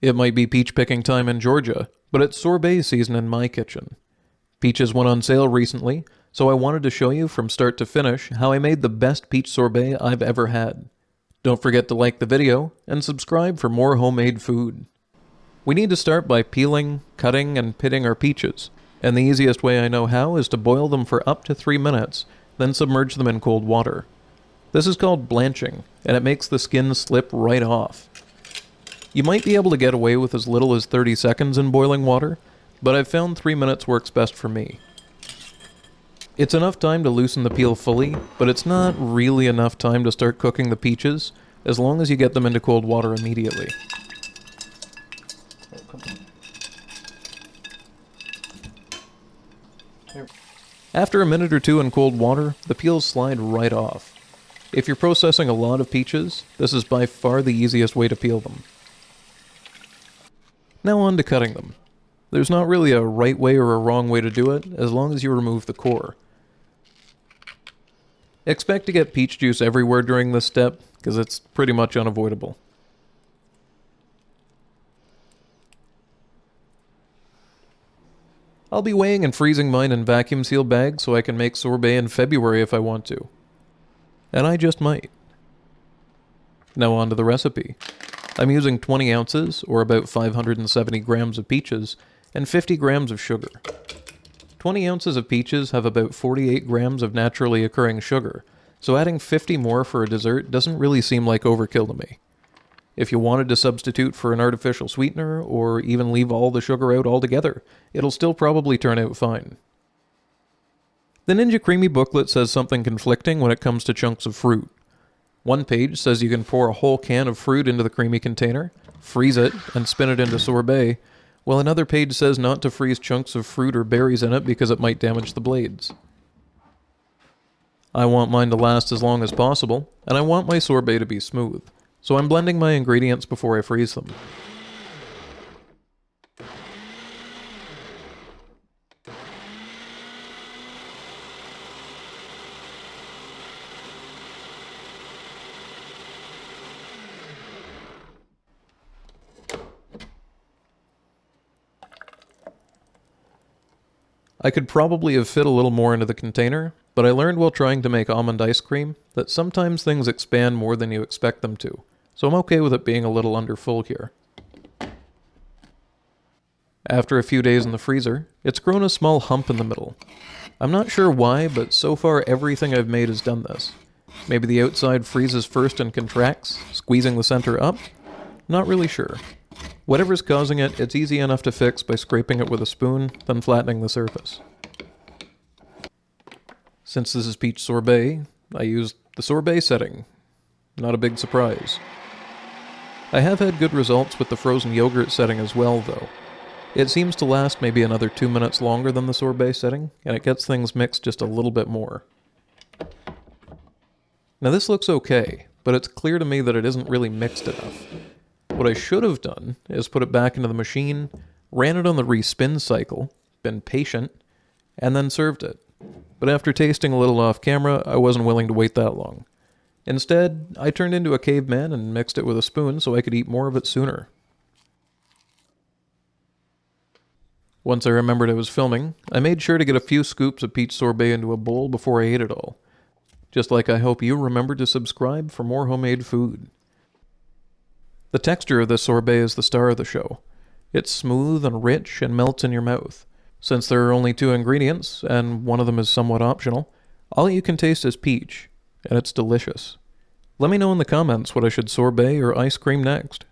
It might be peach picking time in Georgia, but it's sorbet season in my kitchen. Peaches went on sale recently, so I wanted to show you from start to finish how I made the best peach sorbet I've ever had. Don't forget to like the video and subscribe for more homemade food. We need to start by peeling, cutting, and pitting our peaches, and the easiest way I know how is to boil them for up to 3 minutes, then submerge them in cold water. This is called blanching, and it makes the skin slip right off. You might be able to get away with as little as 30 seconds in boiling water, but I've found 3 minutes works best for me. It's enough time to loosen the peel fully, but it's not really enough time to start cooking the peaches, as long as you get them into cold water immediately. After a minute or two in cold water, the peels slide right off. If you're processing a lot of peaches, this is by far the easiest way to peel them. Now on to cutting them. There's not really a right way or a wrong way to do it, as long as you remove the core. Expect to get peach juice everywhere during this step, because it's pretty much unavoidable. I'll be weighing and freezing mine in vacuum seal bags so I can make sorbet in February if I want to. And I just might. Now on to the recipe. I'm using 20 ounces, or about 570 grams of peaches, and 50 grams of sugar. 20 ounces of peaches have about 48 grams of naturally occurring sugar, so adding 50 more for a dessert doesn't really seem like overkill to me. If you wanted to substitute for an artificial sweetener, or even leave all the sugar out altogether, it'll still probably turn out fine. The Ninja Creami booklet says something conflicting when it comes to chunks of fruit. One page says you can pour a whole can of fruit into the Creami container, freeze it, and spin it into sorbet, while another page says not to freeze chunks of fruit or berries in it because it might damage the blades. I want mine to last as long as possible, and I want my sorbet to be smooth, so I'm blending my ingredients before I freeze them. I could probably have fit a little more into the container, but I learned while trying to make almond ice cream that sometimes things expand more than you expect them to, so I'm okay with it being a little under full here. After a few days in the freezer, it's grown a small hump in the middle. I'm not sure why, but so far everything I've made has done this. Maybe the outside freezes first and contracts, squeezing the center up? Not really sure. Whatever's causing it, it's easy enough to fix by scraping it with a spoon, then flattening the surface. Since this is peach sorbet, I used the sorbet setting. Not a big surprise. I have had good results with the frozen yogurt setting as well, though. It seems to last maybe another 2 minutes longer than the sorbet setting, and it gets things mixed just a little bit more. Now this looks okay, but it's clear to me that it isn't really mixed enough. What I should have done is put it back into the machine, ran it on the respin cycle, been patient, and then served it. But after tasting a little off camera, I wasn't willing to wait that long. Instead, I turned into a caveman and mixed it with a spoon so I could eat more of it sooner. Once I remembered I was filming, I made sure to get a few scoops of peach sorbet into a bowl before I ate it all. Just like I hope you remember to subscribe for more homemade food. The texture of this sorbet is the star of the show. It's smooth and rich and melts in your mouth. Since there are only 2 ingredients, and one of them is somewhat optional, all you can taste is peach, and it's delicious. Let me know in the comments what I should sorbet or ice cream next.